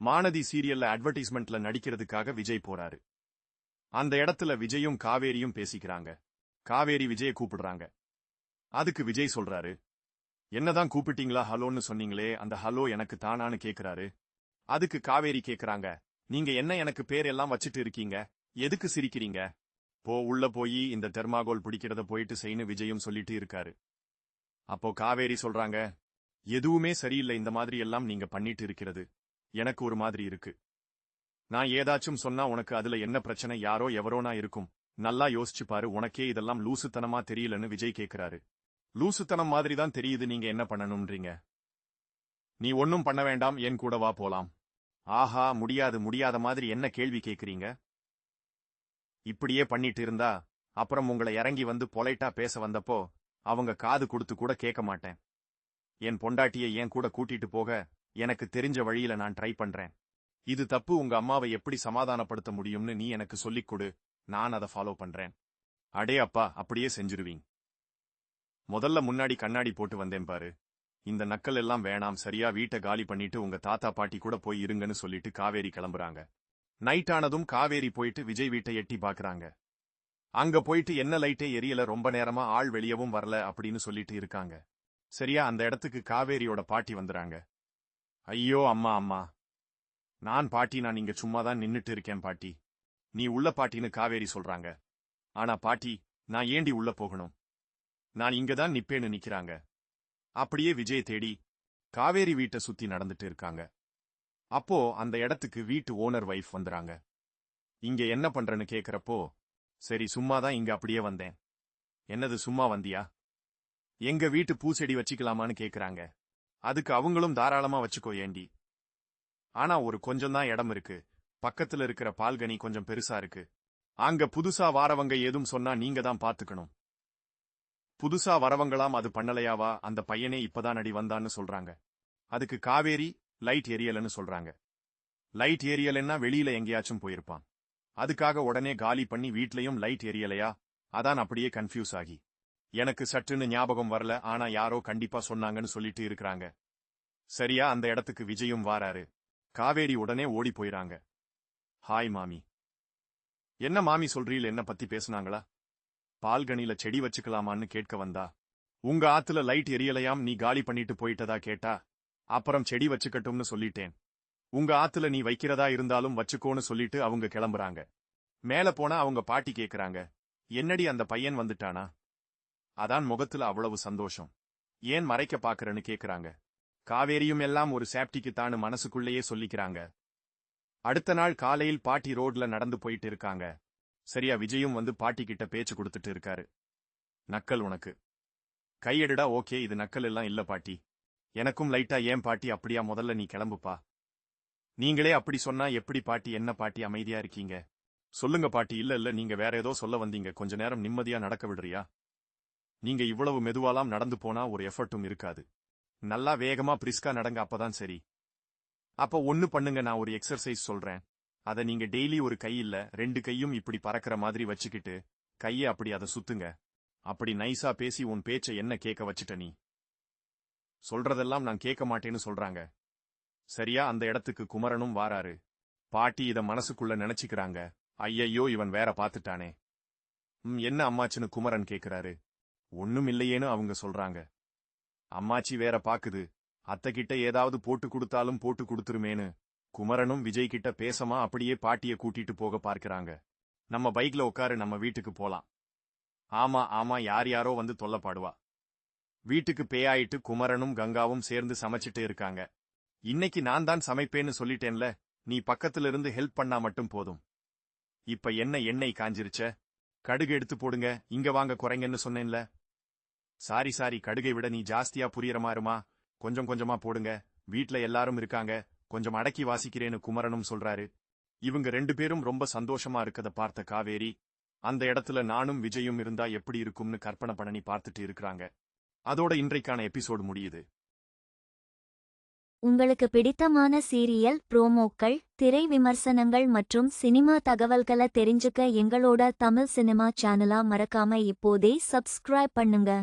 மானதி சீரியல்ல அட்வர்டைஸ்மெண்ட்ல நடிக்கிறதுக்காக விஜய் போறாரு. அந்த இடத்துல விஜயும் காவேரியும் பேசிக்கிறாங்க. காவேரி விஜய கூப்பிடுறாங்க. அதுக்கு விஜய் சொல்றாரு, என்னதான் கூப்பிட்டீங்களா ஹலோன்னு சொன்னீங்களே, அந்த ஹலோ எனக்கு தானான்னு கேக்குறாரு. அதுக்கு காவேரி கேக்குறாங்க, நீங்க என்ன எனக்கு பேர் எல்லாம் வச்சிட்டு இருக்கீங்க, எதுக்கு சிரிக்கிறீங்க? உள்ள போய் இந்த தெர்மாகோல் பிடிக்கிறத போயிட்டு செய்யு விஜயும் சொல்லிட்டு இருக்காரு. அப்போ காவேரி சொல்றாங்க, எதுவுமே சரியில்லை, இந்த மாதிரி எல்லாம் நீங்க பண்ணிட்டு இருக்கிறது எனக்கு ஒரு மாதிரி இருக்கு. நான் ஏதாச்சும் சொன்னா உனக்கு அதுல என்ன பிரச்சனை, யாரோ எவரோனா இருக்கும், நல்லா யோசிச்சு பாரு, உனக்கே இதெல்லாம் லூசுத்தனமா தெரியலன்னு விஜய் கேக்குறாரு. லூசுத்தனம் மாதிரி தான் தெரியுது, நீங்க என்ன பண்ணணும்ன்றீங்க? நீ ஒன்னும் பண்ண வேண்டாம், என் கூட வா போலாம். ஆஹா, முடியாது, முடியாத மாதிரி என்ன கேள்வி கேக்குறீங்க? இப்படியே பண்ணிட்டு இருந்தா அப்புறம் உங்களை இறங்கி வந்து பொலைட்டா பேச வந்தப்போ அவங்க காது கொடுத்து கூட கேட்க மாட்டேன். என் பொண்டாட்டியை ஏன் கூட கூட்டிட்டு போக எனக்கு தெரிஞ்ச வழியில நான் ட்ரை பண்றேன். இது தப்பு, உங்க அம்மாவை எப்படி சமாதானப்படுத்த முடியும்னு நீ எனக்கு சொல்லிக் கொடு, நான் அதை ஃபாலோ பண்றேன். அடே அப்பா, அப்படியே செஞ்சிருவீங்க. முதல்ல முன்னாடி கண்ணாடி போட்டு வந்தேன் பாரு, இந்த நக்கல் எல்லாம் வேணாம், சரியா வீட்டை காலி பண்ணிட்டு உங்க தாத்தா பாட்டி கூட போய் இருங்கன்னு சொல்லிட்டு காவேரி கிளம்புறாங்க. நைட் ஆனதும் காவேரி போயிட்டு விஜய் வீட்டை எட்டி பாக்குறாங்க. அங்க போயிட்டு என்ன லைட்டே எரியல, ரொம்ப நேரமா ஆள் வெளியவும் வரல அப்படின்னு சொல்லிட்டு இருக்காங்க. சரியா அந்த இடத்துக்கு காவேரியோட பாட்டி வந்துறாங்க. ஐயோ அம்மா அம்மா, நான் பாட்டி, நான் இங்க சும்மாதான் நின்னுட்டு இருக்கேன் பாட்டி, நீ உள்ள பாட்டின்னு காவேரி சொல்றாங்க. ஆனா பாட்டி, நான் ஏண்டி உள்ள போகணும், நான் இங்கதான் நிப்பேன்னு நிக்கிறாங்க. அப்படியே விஜய் தேடி காவேரி வீட்டை சுத்தி நடந்துட்டு இருக்காங்க. அப்போ அந்த இடத்துக்கு வீட்டு ஓனர் வைஃப் வந்துறாங்க. இங்க என்ன பண்றன்னு கேக்குறப்போ, சரி சும்மாதான் இங்க அப்படியே வந்தேன். என்னது சும்மா வந்தியா? எங்க வீட்டு பூச்செடி வச்சுக்கலாமான்னு கேக்குறாங்க. அதுக்கு அவங்களும் தாராளமா வச்சுக்கோ ஏண்டி, ஆனா ஒரு கொஞ்சம் தான் இடம் இருக்கு, பக்கத்துல இருக்கிற பால்கனி கொஞ்சம் பெருசா இருக்கு, அங்க புதுசா வாரவங்க ஏதும் சொன்னா நீங்க தான் பாத்துக்கணும். புதுசா வரவங்களாம் அது பண்ணலையாவா, அந்த பையனே இப்பதான் அடி வந்தான்னு சொல்றாங்க. அதுக்கு காவேரி லைட் எரியலன்னு சொல்றாங்க. லைட் எரியலன்னா வெளியில எங்கேயாச்சும் போயிருப்பான், அதுக்காக உடனே காலி பண்ணி வீட்லயும் லைட் எரியலையா, அதான் அப்படியே கன்ஃபியூஸ் ஆகி எனக்கு சட்டுன்னு ஞாபகம் வரல, ஆனா யாரோ கண்டிப்பா சொன்னாங்கன்னு சொல்லிட்டு இருக்கிறாங்க. சரியா அந்த இடத்துக்கு விஜயும் வாராரு. காவேரி உடனே ஓடி போயிறாங்க. ஹாய் மாமி. என்ன மாமி சொல்றீல், என்ன பத்தி பேசுனாங்களா? பால்கனில செடி வச்சுக்கலாமான்னு கேட்க வந்தா. உங்க ஆத்துல லைட் எரியலையாம், நீ காலி பண்ணிட்டு போயிட்டதா கேட்டா, அப்புறம் செடி வச்சுக்கட்டும்னு சொல்லிட்டேன். உங்க ஆத்துல நீ வைக்கிறதா இருந்தாலும் வச்சுக்கோன்னு சொல்லிட்டு அவங்க கிளம்புறாங்க. மேல போனா அவங்க பாட்டி கேக்குறாங்க, என்னடி அந்த பையன் வந்துட்டானா? அதான் முகத்துல அவ்வளவு சந்தோஷம், ஏன் மறைக்க பாக்குறன்னு கேக்குறாங்க. காவேரியும் எல்லாம் ஒரு சேப்டிக்கு தானு மனசுக்குள்ளேயே சொல்லிக்கிறாங்க. அடுத்த நாள் காலையில் பாட்டி ரோட்ல நடந்து போயிட்டு இருக்காங்க. சரியா விஜயும் வந்து பாட்டி கிட்ட பேச்சு கொடுத்துட்டு இருக்காரு. நக்கல் உனக்கு, கையெடுடா. ஓகே, இது நக்கல் எல்லாம் இல்ல பாட்டி, எனக்கும் லைட்டா. ஏன் பாட்டி அப்படியா, முதல்ல நீ கிளம்புப்பா. நீங்களே அப்படி சொன்னா எப்படி பாட்டி, என்ன பாட்டி அமைதியா இருக்கீங்க, சொல்லுங்க பாட்டி. இல்ல இல்ல, நீங்க வேற ஏதோ சொல்ல வந்தீங்க, கொஞ்ச நேரம் நிம்மதியா நடக்க விடுறியா? நீங்க இவ்வளவு மெதுவாலாம் நடந்து போனா ஒரு எஃபர்ட்டும் இருக்காது, நல்லா வேகமா பிரிஸ்கா நடங்க, அப்பதான் சரி. அப்ப ஒன்னு பண்ணுங்க, நான் ஒரு எக்ஸர்சைஸ் சொல்றேன், அத நீங்க டெய்லி ஒரு கை இல்ல 2 கையும் இப்படி பறக்கிற மாதிரி வச்சுக்கிட்டு கைய அப்படி அதை சுத்துங்க. அப்படி நைஸா பேசி உன் பேச்ச என்ன கேட்க வச்சுட்ட நீ, சொல்றதெல்லாம் நான் கேட்க மாட்டேன்னு சொல்றாங்க. சரியா அந்த இடத்துக்கு குமரனும் வாராரு. பாட்டி இத மனசுக்குள்ள நினைச்சுக்கிறாங்க, ஐயையோ இவன் வேற பாத்துட்டானே. என்ன அம்மாச்சுன்னு குமரன் கேக்குறாரு. ஒண்ணும் இல்லையேன்னு அவங்க சொல்றாங்க. அம்மாச்சி வேற பாக்குது, அத்தை கிட்ட ஏதாவது போட்டு கொடுத்தாலும் போட்டு கொடுத்துருமேனு குமரனும் விஜய் கிட்ட பேசமா அப்படியே பாட்டிய கூட்டிட்டு போக பார்க்கிறாங்க. நம்ம பைக்ல உட்காரு, நம்ம வீட்டுக்கு போலாம். ஆமா ஆமா, யார் யாரோ வந்து தொல்லப்பாடுவா. வீட்டுக்கு பேயாயிட்டு குமரனும் கங்காவும் சேர்ந்து சமைச்சிட்டு இருக்காங்க. இன்னைக்கு நான் தான் சமைப்பேன்னு சொல்லிட்டேன்ல, நீ பக்கத்துல இருந்து ஹெல்ப் பண்ணா மட்டும் போதும். இப்ப என்ன எண்ணெய் காஞ்சிருச்ச, கடுகு எடுத்து போடுங்க, இங்க வாங்க குறைங்கன்னு சொன்னேன்ல. சாரி சாரி, கடுகை விட நீ ஜாஸ்தியா புரியற மாறுமா, கொஞ்சம் கொஞ்சமா போடுங்க, வீட்ல எல்லாரும் இருக்காங்க, கொஞ்சம் அடக்கி வாசிக்கிறேன்னு குமரனும் சொல்றாரு. இவங்க 2 பேரும் ரொம்ப சந்தோஷமா இருக்கத பார்த்த காவேரி, அந்த இடத்துல நானும் விஜயும் இருந்தா எப்படி இருக்கும்னு கற்பனை பண்ணி பார்த்துட்டு இருக்கிறாங்க. அதோட இன்றைக்கான எபிசோடு முடியுது. உங்களுக்கு பிடித்தமான சீரியல் ப்ரோமோக்கள், திரை விமர்சனங்கள் மற்றும் சினிமா தகவல்களை தெரிஞ்சுக்க எங்களோட தமிழ் சினிமா சேனலை மறக்காம இப்போதே சப்ஸ்கிரைப் பண்ணுங்க.